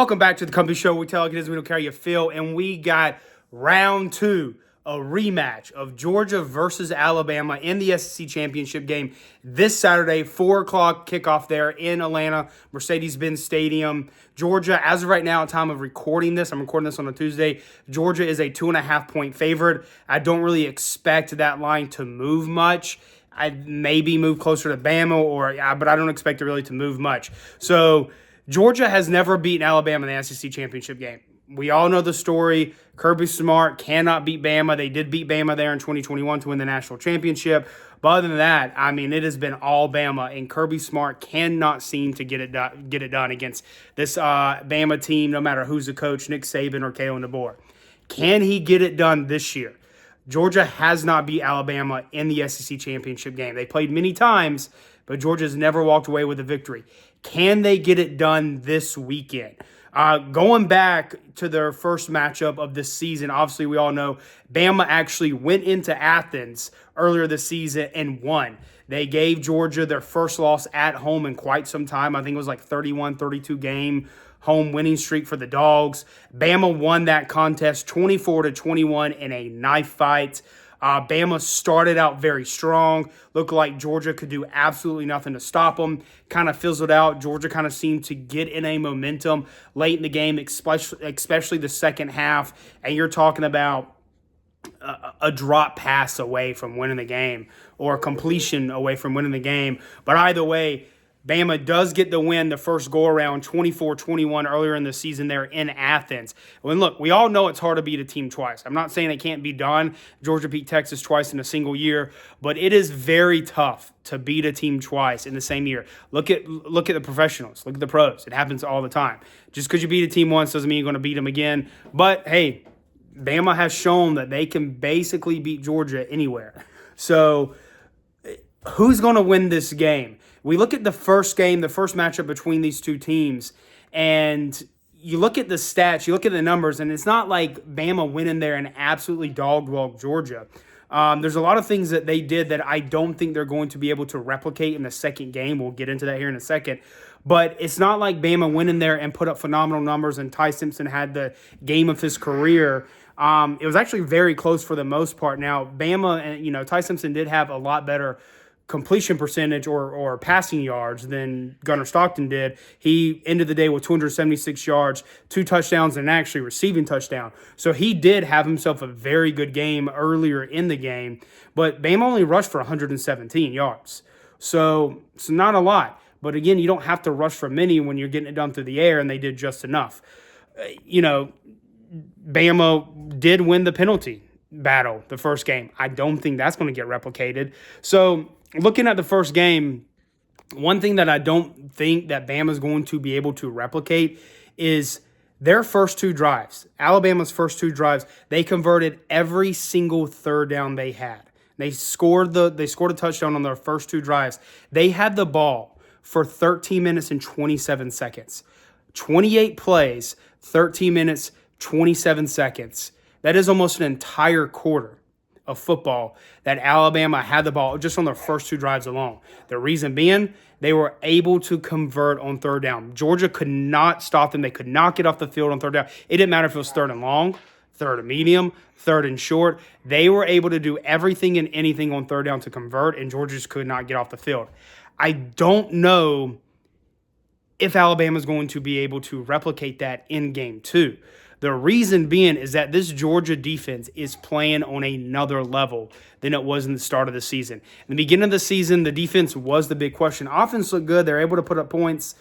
Welcome back to the Company Show. We tell it is, we don't care how you feel. And we got round two, a rematch of Georgia versus Alabama in the SEC Championship game this Saturday, 4 o'clock kickoff there in Atlanta, Mercedes-Benz Stadium. Georgia, as of right now, at time of recording this, I'm recording this on a Tuesday, Georgia is a 2.5-point favorite. I don't really expect that line to move much. I'd maybe move closer to Bama, but I don't expect it really to move much. So Georgia has never beaten Alabama in the SEC Championship game. We all know the story. Kirby Smart cannot beat Bama. They did beat Bama there in 2021 to win the national championship. But other than that, I mean, it has been all Bama, and Kirby Smart cannot seem to get it done against this Bama team, no matter who's the coach, Nick Saban or Kalen DeBoer. Can he get it done this year? Georgia has not beat Alabama in the SEC Championship game. They played many times, but Georgia's never walked away with a victory. Can they get it done this weekend? Going back to their first matchup of this season, obviously we all know Bama actually went into Athens earlier this season and won. They gave Georgia their first loss at home in quite some time. I think it was like 31-32 game home winning streak for the Dogs. Bama won that contest 24-21 in a knife fight. Bama started out very strong. Looked like Georgia could do absolutely nothing to stop them. Kind of fizzled out. Georgia kind of seemed to get in a momentum late in the game, especially the second half. And you're talking about a drop pass away from winning the game or a completion away from winning the game. But either way, Bama does get the win the first go-around, 24-21 earlier in the season there in Athens. And look, we all know it's hard to beat a team twice. I'm not saying it can't be done. Georgia beat Texas twice in a single year, but it is very tough to beat a team twice in the same year. Look at the professionals. Look at the pros. It happens all the time. Just because you beat a team once doesn't mean you're going to beat them again. But, hey, Bama has shown that they can basically beat Georgia anywhere. So who's going to win this game? We look at the first game, the first matchup between these two teams, and you look at the stats, you look at the numbers, and it's not like Bama went in there and absolutely dog-walked Georgia. There's a lot of things that they did that I don't think they're going to be able to replicate in the second game. We'll get into that here in a second. But it's not like Bama went in there and put up phenomenal numbers and Ty Simpson had the game of his career. It was actually very close for the most part. Now, Bama and Ty Simpson did have a lot better completion percentage or passing yards than Gunnar Stockton did. He ended the day with 276 yards, 2 touchdowns, and actually receiving touchdown. So he did have himself a very good game earlier in the game, but Bama only rushed for 117 yards. So it's not a lot. But again, you don't have to rush for many when you're getting it done through the air, and they did just enough. Bama did win the penalty battle the first game. I don't think that's going to get replicated. So looking at the first game, one thing that I don't think that Bama's going to be able to replicate is their first 2 drives. Alabama's first 2 drives, they converted every single third down they had. They scored a touchdown on their first 2 drives. They had the ball for 13 minutes and 27 seconds. 28 plays, 13 minutes, 27 seconds. That is almost an entire quarter of football that Alabama had the ball just on their first 2 drives alone. The reason being, they were able to convert on third down. Georgia could not stop them. They could not get off the field on third down. It didn't matter if it was third and long, third and medium, third and short. They were able to do everything and anything on third down to convert, and Georgia just could not get off the field. I don't know if Alabama is going to be able to replicate that in game 2. The reason being is that this Georgia defense is playing on another level than it was in the start of the season. In the beginning of the season, the defense was the big question. Offense looked good. They're able to put up points,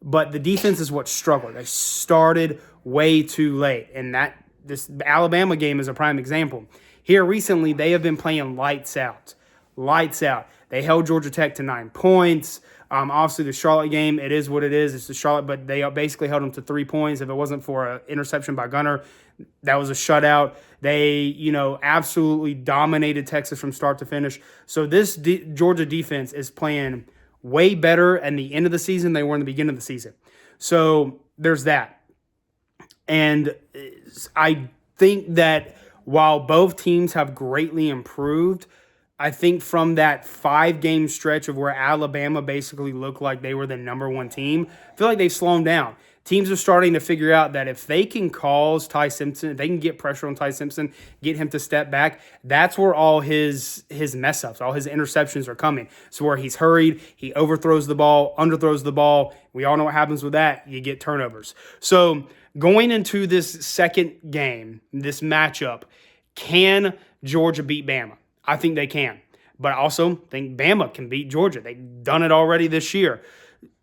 but the defense is what struggled. They started way too late, and this Alabama game is a prime example. Here recently, they have been playing lights out. Lights out. They held Georgia Tech to 9 points. Obviously, the Charlotte game, it is what it is. It's the Charlotte, but they basically held them to 3 points. If it wasn't for an interception by Gunnar, that was a shutout. They, absolutely dominated Texas from start to finish. So this Georgia defense is playing way better at the end of the season than they were in the beginning of the season. So there's that. And I think that while both teams have greatly improved, I think from that 5-game stretch of where Alabama basically looked like they were the number 1 team, I feel like they've slowed down. Teams are starting to figure out that if they can cause Ty Simpson, if they can get pressure on Ty Simpson, get him to step back, that's where all his mess ups, all his interceptions are coming. So where he's hurried, he overthrows the ball, underthrows the ball. We all know what happens with that. You get turnovers. So going into this second game, this matchup, can Georgia beat Bama? I think they can. But I also think Bama can beat Georgia. They've done it already this year.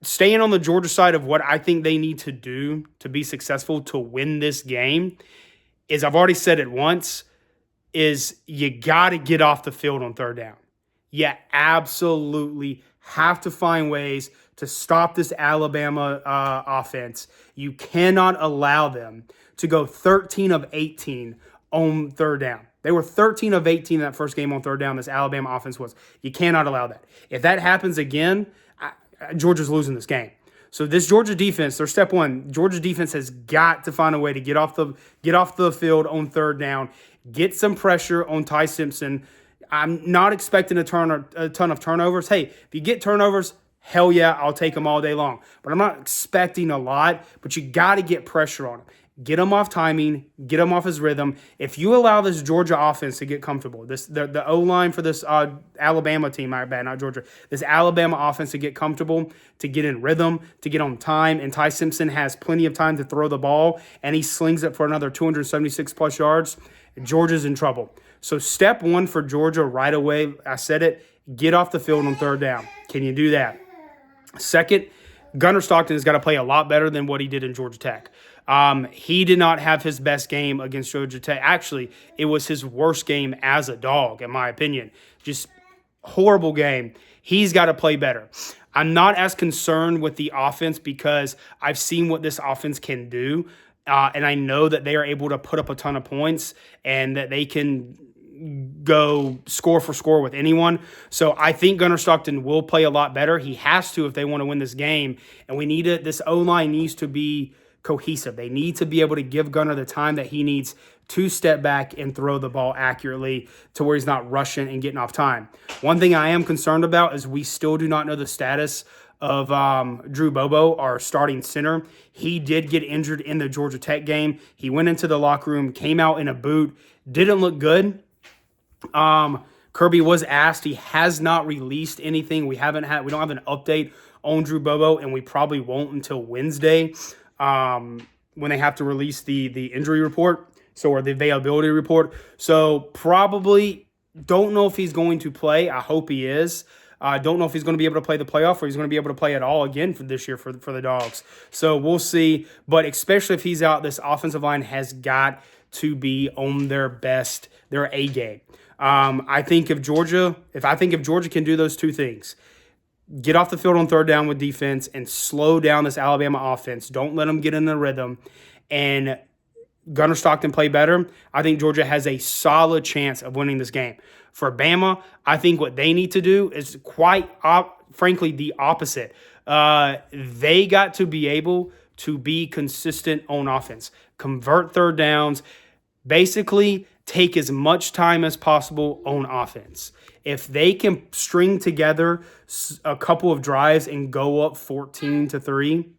Staying on the Georgia side of what I think they need to do to be successful to win this game is, I've already said it once, is you got to get off the field on third down. You absolutely have to find ways to stop this Alabama offense. You cannot allow them to go 13 of 18 on third down. They were 13 of 18 in that first game on third down, this Alabama offense was. You cannot allow that. If that happens again, Georgia's losing this game. So this Georgia defense, their step one, Georgia defense has got to find a way to get off the field on third down, get some pressure on Ty Simpson. I'm not expecting a ton of turnovers. Hey, if you get turnovers, hell yeah, I'll take them all day long. But I'm not expecting a lot, but you got to get pressure on him. Get him off timing, get him off his rhythm. If you allow this Georgia offense to get comfortable, the O-line for this Alabama team, not Georgia, this Alabama offense to get comfortable, to get in rhythm, to get on time, and Ty Simpson has plenty of time to throw the ball, and he slings it for another 276-plus yards, Georgia's in trouble. So step one for Georgia right away, I said it, get off the field on third down. Can you do that? Second, Gunnar Stockton has got to play a lot better than what he did in Georgia Tech. He did not have his best game against Georgia Tech. Actually, it was his worst game as a dog, in my opinion. Just horrible game. He's got to play better. I'm not as concerned with the offense because I've seen what this offense can do, and I know that they are able to put up a ton of points and that they can go score for score with anyone. So I think Gunnar Stockton will play a lot better. He has to if they want to win this game, and this O-line needs to be cohesive. They need to be able to give Gunnar the time that he needs to step back and throw the ball accurately to where he's not rushing and getting off time. One thing I am concerned about is we still do not know the status of Drew Bobo, our starting center. He did get injured in the Georgia Tech game. He went into the locker room, came out in a boot, didn't look good. Kirby was asked. He has not released anything. We don't have an update on Drew Bobo, and we probably won't until Wednesday. When they have to release the injury report, or the availability report. So probably don't know if he's going to play. I hope he is. Don't know if he's going to be able to play the playoff or he's going to be able to play at all again for this year for the Dogs. So we'll see. But especially if he's out, this offensive line has got to be on their best, their A game. I think if Georgia can do those two things, get off the field on third down with defense and slow down this Alabama offense. Don't let them get in the rhythm. And Gunnar Stockton play better. I think Georgia has a solid chance of winning this game. For Bama, I think what they need to do is frankly, the opposite. They got to be able to be consistent on offense. Convert third downs. Basically, take as much time as possible on offense. If they can string together a couple of drives and go up 14-3,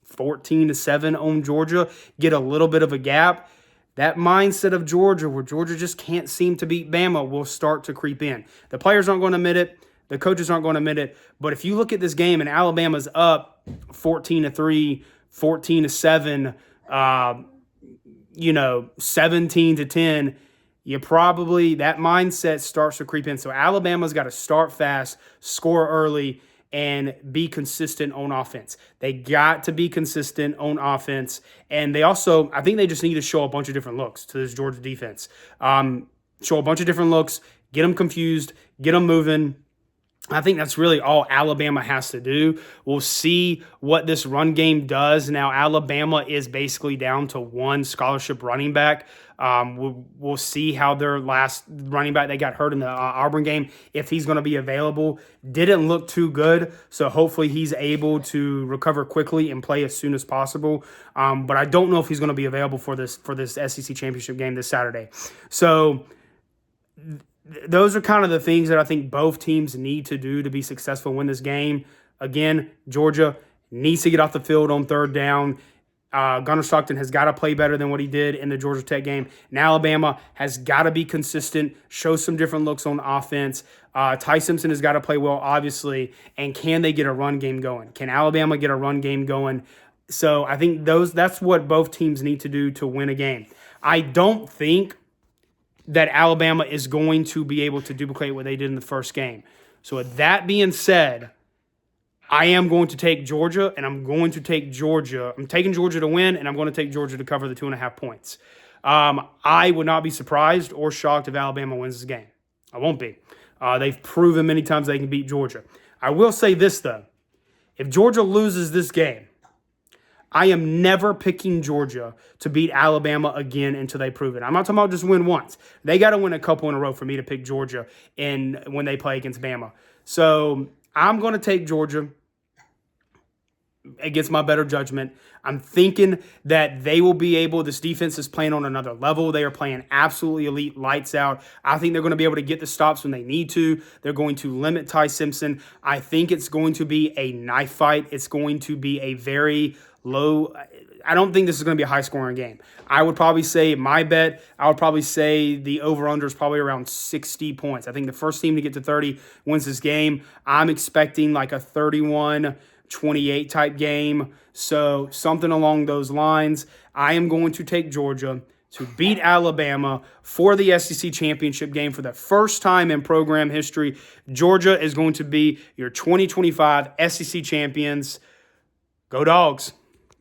14-7 on Georgia, get a little bit of a gap, that mindset of Georgia, where Georgia just can't seem to beat Bama, will start to creep in. The players aren't going to admit it. The coaches aren't going to admit it. But if you look at this game and Alabama's up 14-3, 14-7, 17-10, that mindset starts to creep in. So Alabama's got to start fast, score early, and be consistent on offense. They got to be consistent on offense. And I think they just need to show a bunch of different looks to this Georgia defense. Show a bunch of different looks, get them confused, get them moving. I think that's really all Alabama has to do. We'll see what this run game does. Now, Alabama is basically down to one scholarship running back. We'll see how their last running back, they got hurt in the Auburn game, if he's going to be available. Didn't look too good, so hopefully he's able to recover quickly and play as soon as possible. But I don't know if he's going to be available for this SEC championship game this Saturday. So those are kind of the things that I think both teams need to do to be successful and win this game. Again, Georgia needs to get off the field on third down. Gunnar Stockton has got to play better than what he did in the Georgia Tech game. And Alabama has got to be consistent, show some different looks on offense. Ty Simpson has got to play well, obviously. And can they get a run game going? Can Alabama get a run game going? So I think that's what both teams need to do to win a game. I don't think that Alabama is going to be able to duplicate what they did in the first game. So with that being said, I am going to take Georgia, and I'm going to take Georgia. I'm taking Georgia to win, and I'm going to take Georgia to cover the 2.5 points. I would not be surprised or shocked if Alabama wins this game. I won't be. They've proven many times they can beat Georgia. I will say this, though. If Georgia loses this game, I am never picking Georgia to beat Alabama again until they prove it. I'm not talking about just win once. They got to win a couple in a row for me to pick Georgia when they play against Bama. So I'm going to take Georgia against my better judgment. I'm thinking that they will be able, this defense is playing on another level. They are playing absolutely elite, lights out. I think they're going to be able to get the stops when they need to. They're going to limit Ty Simpson. I think it's going to be a knife fight. It's going to be a very low. I don't think this is going to be a high-scoring game. I would probably say, my bet, I would probably say the over-under is probably around 60 points. I think the first team to get to 30 wins this game. I'm expecting like a 31-28 type game. So something along those lines. I am going to take Georgia to beat Alabama for the SEC championship game for the first time in program history. Georgia is going to be your 2025 SEC champions. Go Dogs.